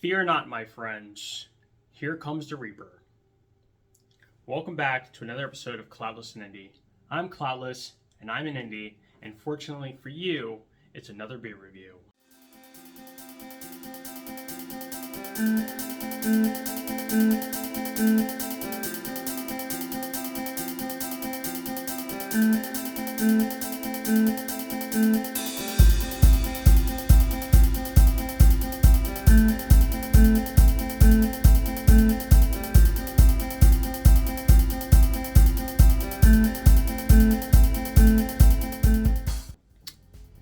Fear not, my friends. Here comes the Reaper. Welcome back to another episode of Klaudless and Indy. I'm Klaudless, and I'm in Indy, and fortunately for you, it's another beer review.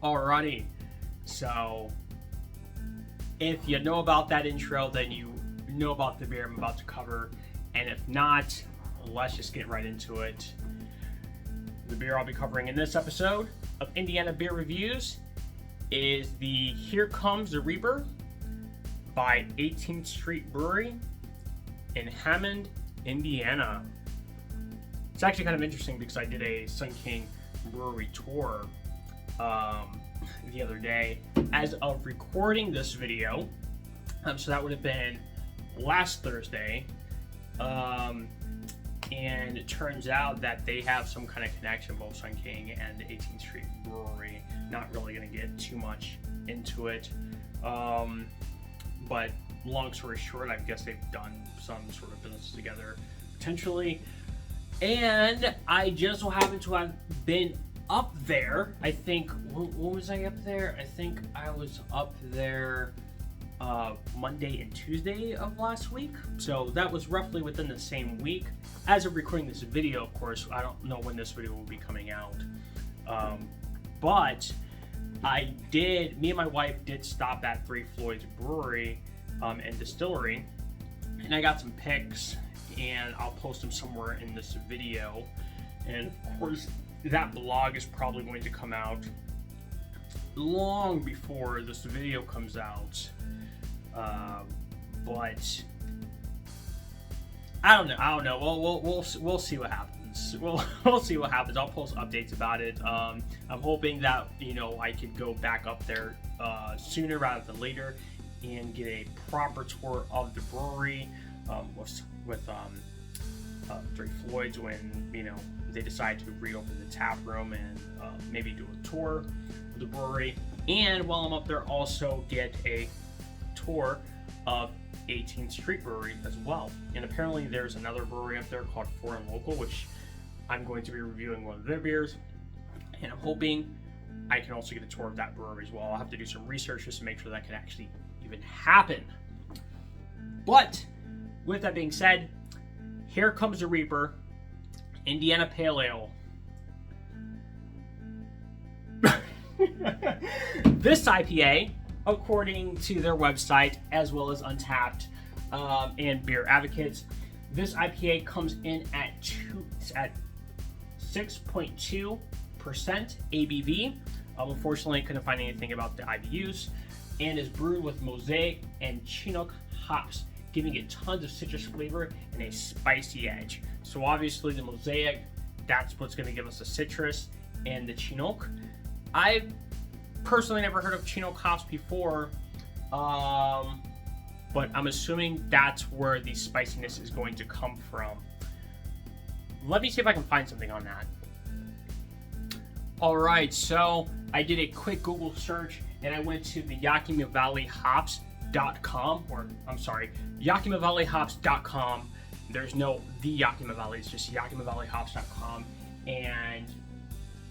Alrighty, so if you know about that intro, then you know about the beer I'm about to cover, and if not, let's just get right into it. The beer I'll be covering in this episode of Indiana Beer Reviews is the Here Comes the Reaper by 18th Street Brewery in Hammond, Indiana. It's actually kind of interesting because I did a Sun King Brewery tour the other day as of recording this video, so that would have been last Thursday, and it turns out that they have some kind of connection, both Sun King and the 18th Street Brewery. Not really going to get too much into it, but long story short, I guess they've done some sort of business together potentially, and I just so happen to have been up there. I think, when was I up there? I think I was up there Monday and Tuesday of last week. So that was roughly within the same week. As of recording this video, of course, I don't know when this video will be coming out. But me and my wife did stop at Three Floyds Brewery and Distillery. And I got some pics, and I'll post them somewhere in this video. And of course, that blog is probably going to come out long before this video comes out, but I don't know. We'll see what happens. We'll see what happens. I'll post updates about it. I'm hoping that I could go back up there sooner rather than later and get a proper tour of the brewery with Three Floyds when they decide to reopen the tap room and maybe do a tour of the brewery. And while I'm up there, also get a tour of 18th Street Brewery as well. And apparently there's another brewery up there called Foreign Local, which I'm going to be reviewing one of their beers. And I'm hoping I can also get a tour of that brewery as well. I'll have to do some research just to make sure that can actually even happen. But with that being said, Here Comes the Reaper, Indiana Pale Ale. This IPA, according to their website, as well as Untapped and Beer Advocates, this IPA comes in at 6.2% ABV. Unfortunately, I couldn't find anything about the IBUs, and is brewed with Mosaic and Chinook hops, giving it tons of citrus flavor and a spicy edge. So obviously the Mosaic, that's what's going to give us the citrus, and the Chinook. I've personally never heard of Chinook hops before, but I'm assuming that's where the spiciness is going to come from. Let me see if I can find something on that. Alright, so I did a quick Google search and I went to the YakimaValleyHops.com, or I'm sorry, YakimaValleyHops.com. There's no the Yakima Valley, it's just YakimaValleyHops.com. And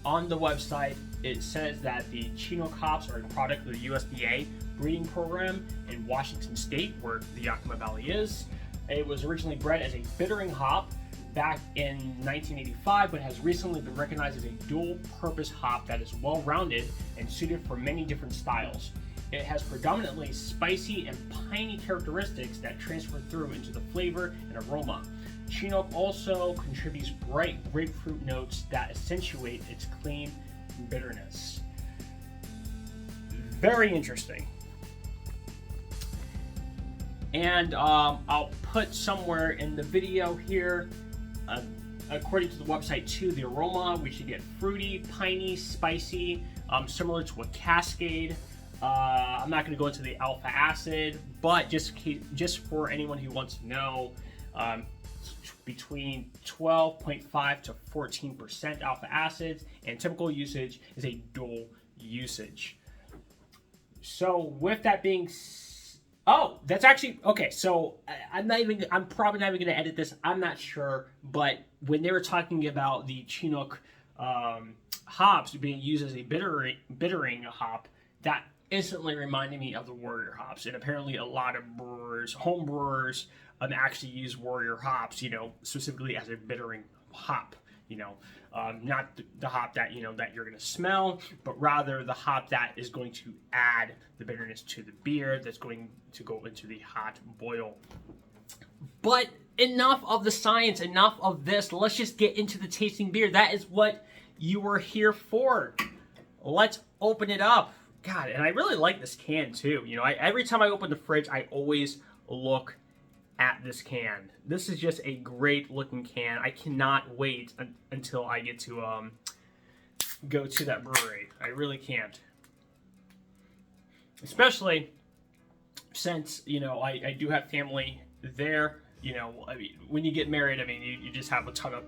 on the website, it says that the Chinook hops are a product of the USDA breeding program in Washington State, where the Yakima Valley is. It was originally bred as a bittering hop back in 1985, but has recently been recognized as a dual-purpose hop that is well-rounded and suited for many different styles. It has predominantly spicy and piney characteristics that transfer through into the flavor and aroma. Chinook also contributes bright grapefruit notes that accentuate its clean bitterness. Very interesting. And I'll put somewhere in the video here, according to the website too, the aroma, we should get fruity, piney, spicy, similar to a Cascade. I'm not going to go into the alpha acid, but just for anyone who wants to know, between 12.5 to 14% alpha acids, and typical usage is a dual usage. So with that being that's actually okay. So I'm probably not even going to edit this. I'm not sure, but when they were talking about the Chinook hops being used as a bittering hop, that instantly reminded me of the Warrior hops. And apparently a lot of brewers, home brewers, actually use Warrior hops, specifically as a bittering hop. Not the hop that that you're going to smell, but rather the hop that is going to add the bitterness to the beer that's going to go into the hot boil. But enough of the science, enough of this. Let's just get into the tasting beer. That is what you were here for. Let's open it up. God, and I really like this can too. Every time I open the fridge, I always look at this can. This is just a great looking can. I cannot wait until I get to go to that brewery. I really can't. Especially since, I do have family there. When you get married, you just have a ton of,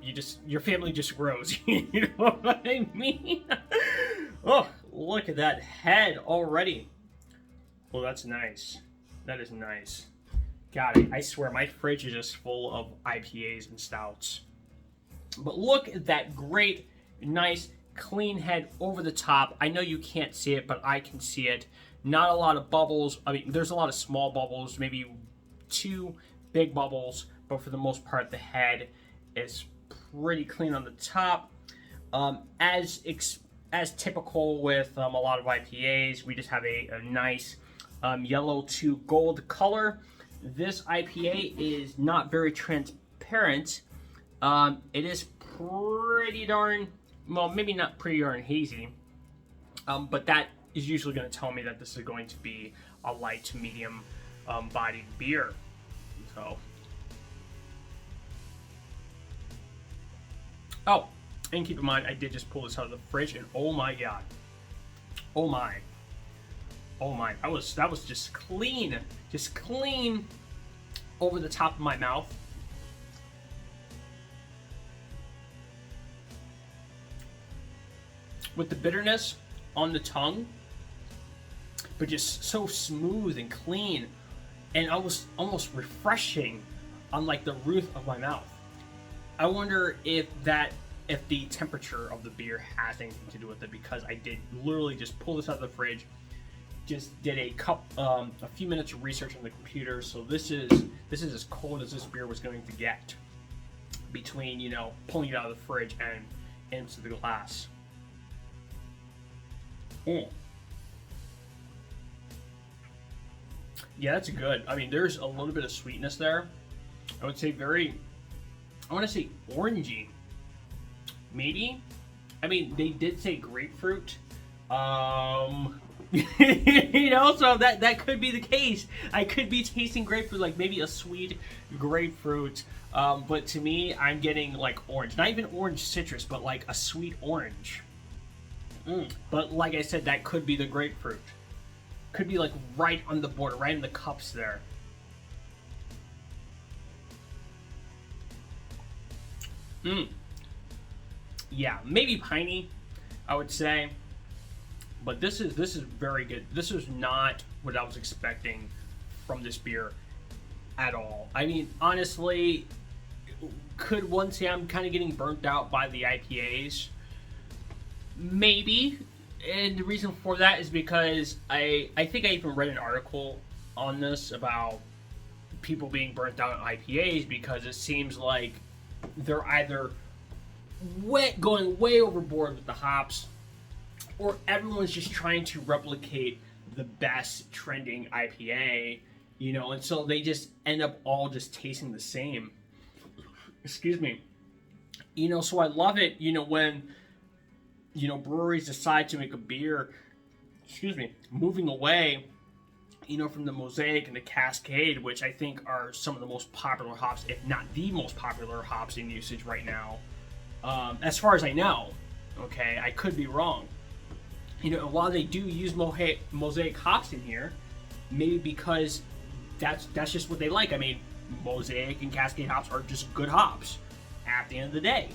your family just grows. You know what I mean? Oh, look at that head already. Well, that's nice. That is nice. God, I swear my fridge is just full of IPAs and stouts. But look at that great, nice, clean head over the top. I know you can't see it, but I can see it. Not a lot of bubbles. There's a lot of small bubbles, maybe 2 big bubbles, but for the most part, the head is pretty clean on the top. As typical with a lot of IPAs, we just have a nice yellow to gold color. This IPA is not very transparent. It is pretty darn, well, maybe not pretty darn hazy, but that is usually going to tell me that this is going to be a light to medium bodied beer. So, and keep in mind, I did just pull this out of the fridge, and oh my god, oh my, that was just clean over the top of my mouth. With the bitterness on the tongue, but just so smooth and clean, and almost refreshing on like the roof of my mouth. I wonder if the temperature of the beer has anything to do with it, because I did literally just pull this out of the fridge, just did a few minutes of research on the computer. So this is as cold as this beer was going to get between pulling it out of the fridge and into the glass. Yeah, that's good. There's a little bit of sweetness there. I want to say orangey. Maybe. They did say grapefruit. So that could be the case. I could be tasting grapefruit, like maybe a sweet grapefruit. But to me, I'm getting like orange. Not even orange citrus, but like a sweet orange. But like I said, that could be the grapefruit. Could be like right on the border, right in the cups there. Yeah, maybe piney, I would say. But this is very good. This is not what I was expecting from this beer at all. Honestly, could one say I'm kind of getting burnt out by the IPAs? Maybe. And the reason for that is because I think I even read an article on this about people being burnt out on IPAs, because it seems like they're either going way overboard with the hops, or everyone's just trying to replicate the best trending IPA, and so they just end up all just tasting the same. Excuse me. So I love it, when breweries decide to make a beer, moving away, from the Mosaic and the Cascade, which I think are some of the most popular hops, if not the most popular hops in usage right now. As far as I know, okay, I could be wrong. while they do use mosaic hops in here, maybe because that's just what they like. I mean, mosaic and Cascade hops are just good hops at the end of the day.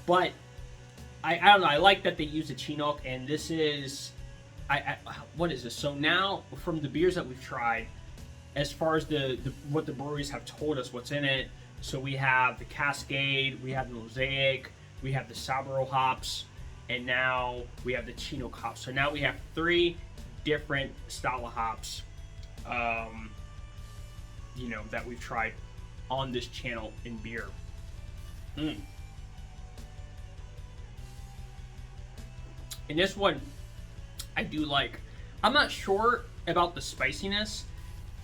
But I don't know. I like that they use the Chinook, and this is, what is this? So now, from the beers that we've tried, as far as what the breweries have told us what's in it, so we have the Cascade, we have the Mosaic, we have the Sabro hops, and now we have the Chinook hops. So now we have 3 different style of hops, that we've tried on this channel in beer. And this one, I do like. I'm not sure about the spiciness.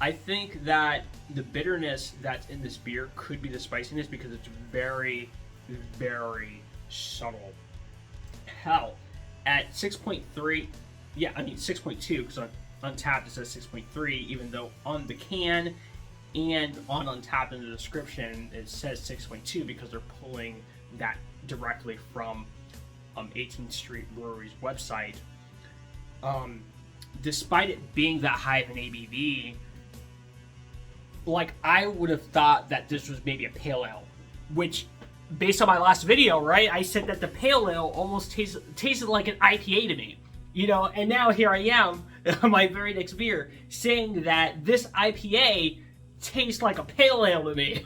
I think that the bitterness that's in this beer could be the spiciness because it's very, very subtle. Hell, at 6.3, 6.2, because on Untappd it says 6.3, even though on the can and on Untappd in the description it says 6.2 because they're pulling that directly from 18th Street Brewery's website. Despite it being that high of an ABV, like, I would have thought that this was maybe a pale ale, which, based on my last video, right, I said that the pale ale almost tasted like an IPA to me, and now here I am, my very next beer, saying that this IPA tastes like a pale ale to me.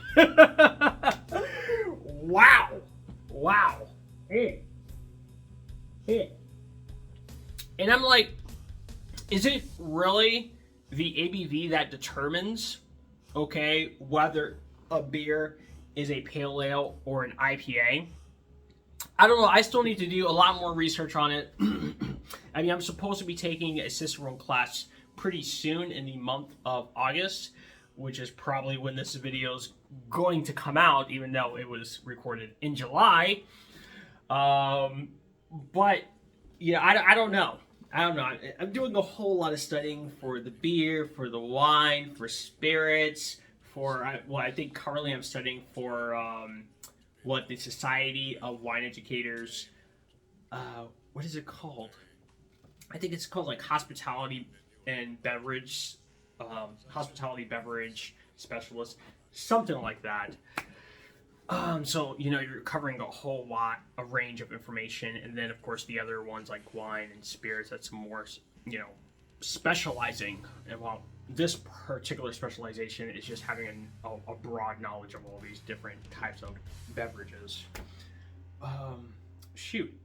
Wow. And I'm like, is it really the ABV that determines, whether a beer is a pale ale or an IPA? I don't know. I still need to do a lot more research on it. I mean, I'm supposed to be taking a Cicerone class pretty soon in the month of August, which is probably when this video is going to come out, even though it was recorded in July. But I don't know. I'm doing a whole lot of studying for the beer, for the wine, for spirits, I think currently I'm studying for the Society of Wine Educators. What is it called? I think it's called like Hospitality Beverage Specialist, something like that. So, you're covering a range of information, and then, of course, the other ones like wine and spirits, that's more, specializing. And well, this particular specialization is just having a broad knowledge of all these different types of beverages.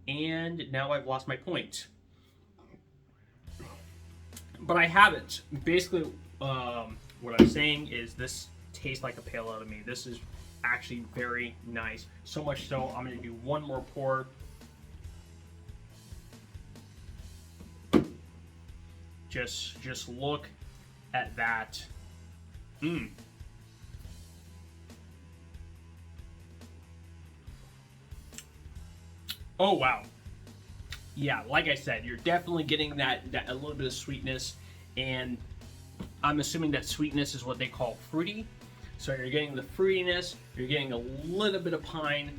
And now I've lost my point. But I haven't. Basically, what I'm saying is this tastes like a pale ale to me. This is actually very nice. So much so, I'm going to do one more pour. Just look at that. Oh wow. Yeah, like I said, you're definitely getting that a little bit of sweetness, and I'm assuming that sweetness is what they call fruity. So you're getting the fruitiness, you're getting a little bit of pine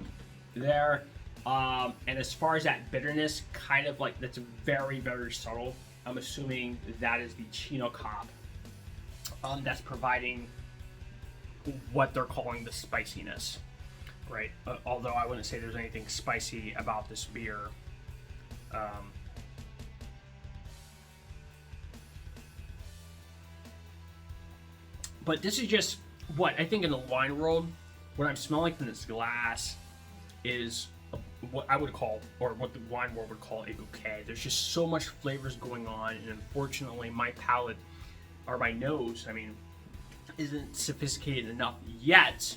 there, and as far as that bitterness, kind of like that's very, very subtle. I'm assuming that is the Chinook hop that's providing what they're calling the spiciness, right? Although I wouldn't say there's anything spicy about this beer. But this is just what I think in the wine world, what I'm smelling from this glass is what I would call, or what the wine world would call, a bouquet. There's just so much flavors going on, and unfortunately my palate, or my nose, isn't sophisticated enough yet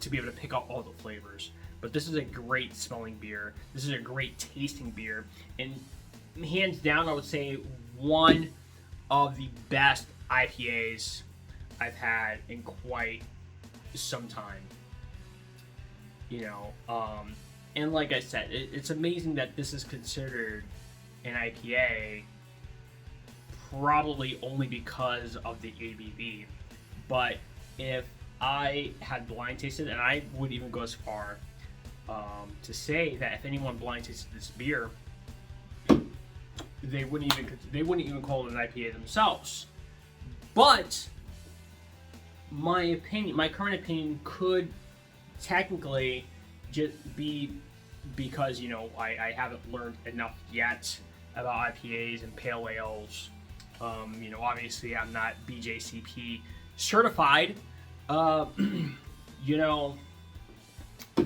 to be able to pick out all the flavors. But this is a great smelling beer. This is a great tasting beer, and hands down, I would say one of the best IPAs I've had in quite some time. And like I said, it's amazing that this is considered an IPA, probably only because of the ABV. But if I had blind tasted, and I would even go as far to say that if anyone blind tasted this beer, they wouldn't even call it an IPA themselves. But my current opinion could technically just be because, you know, I haven't learned enough yet about IPAs and pale ales. You know, obviously I'm not BJCP certified, you know,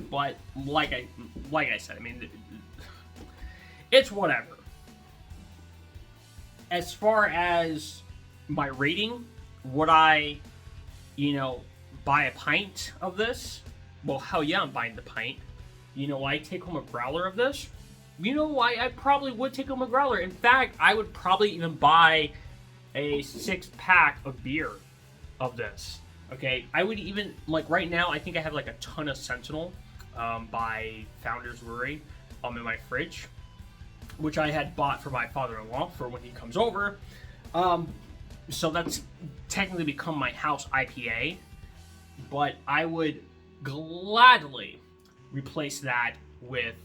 but like I said, I mean, it's whatever. As far as my rating, would I, you know, buy a pint of this? Well, hell yeah, I'm buying the pint. You know, I take home a growler of this. You know, I probably would take home a growler. In fact, I would probably even buy a 6-pack of beer of this. Okay, I would even, like right now, I think I have like a ton of Sentinel by Founders Brewery in my fridge, which I had bought for my father-in-law for when he comes over. So that's technically become my house IPA, but I would gladly replace that with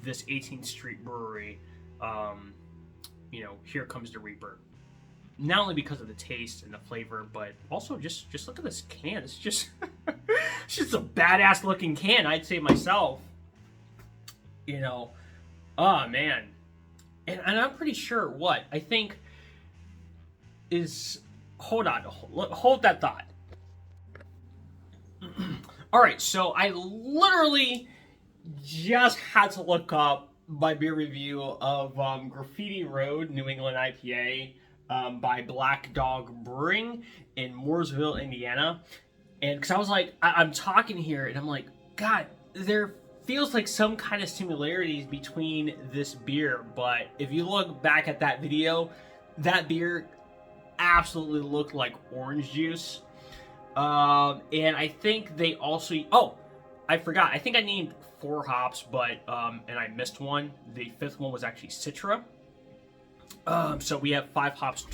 this 18th Street Brewery, you know, Here Comes the Reaper. Not only because of the taste and the flavor, but also just look at this can. It's just it's just a badass looking can, I'd say myself. You know, oh man. And I'm pretty sure what I think is, hold that thought. All right, so I literally just had to look up my beer review of Graffiti Road New England IPA by Black Dog Brewing in Mooresville, Indiana. And because I was like, I'm talking here, and I'm like, God, there feels like some kind of similarities between this beer. But if you look back at that video, that beer absolutely looked like orange juice. And I think they also, oh, I forgot. I think I named 4 hops, but and I missed one. The 5th one was actually Citra. So we have 5 hops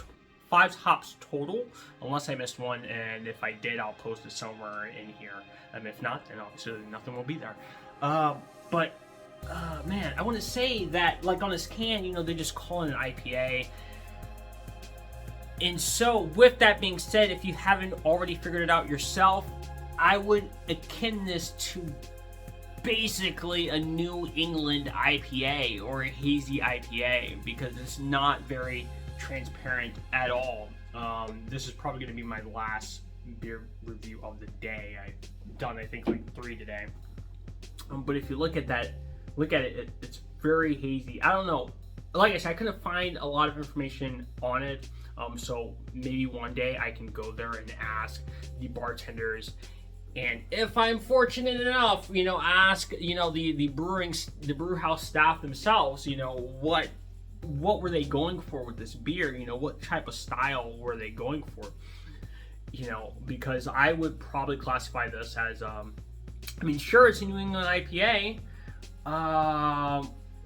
total, unless I missed one. And if I did, I'll post it somewhere in here. If not, then obviously nothing will be there. But man, I want to say that, like on this can, you know, they just call it an IPA. And so, with that being said, if you haven't already figured it out yourself, I would akin this to basically a New England IPA or a hazy IPA, because it's not very transparent at all. This is probably going to be my last beer review of the day. I've done, I think, like 3 today. But if you look at it, it's very hazy. I don't know. Like I said, I couldn't find a lot of information on it. So maybe one day I can go there and ask the bartenders, and if I'm fortunate enough, you know, ask, you know, the brew house staff themselves, you know, what were they going for with this beer? You know, what type of style were they going for? You know, because I would probably classify this as, I mean, sure, it's a New England IPA,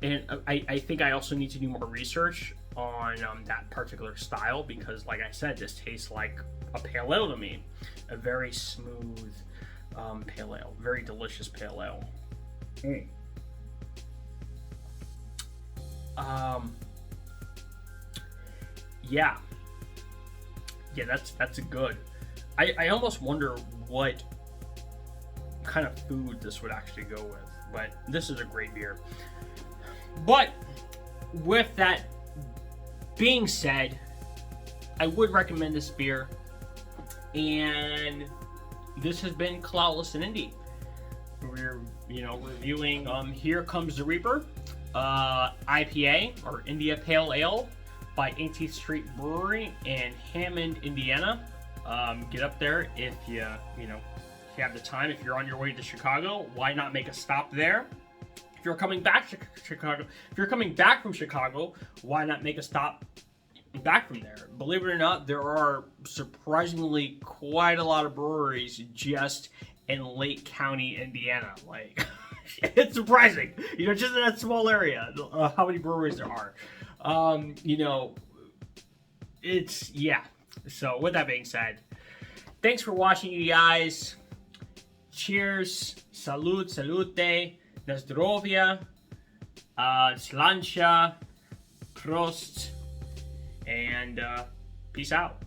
and I think I also need to do more research on that particular style, because like I said, this tastes like a pale ale to me. A very smooth pale ale, very delicious pale ale. Yeah, that's a good. I almost wonder what kind of food this would actually go with, but this is a great beer. But with that being said, I would recommend this beer, and this has been Klaudless and Indy. We're, you know, reviewing Here Comes the Reaper IPA, or India Pale Ale, by 18th Street Brewery in Hammond, Indiana. Get up there if you have the time. If you're on your way to Chicago, why not make a stop there? If you're coming back to Chicago, if you're coming back from Chicago, why not make a stop back from there? Believe it or not, there are surprisingly quite a lot of breweries just in Lake County, Indiana. Like, it's surprising, you know, just in that small area, how many breweries there are. You know, it's, yeah. So with that being said, thanks for watching, you guys. Cheers, salud, salute, na zdrowia, slancha, prost. and peace out.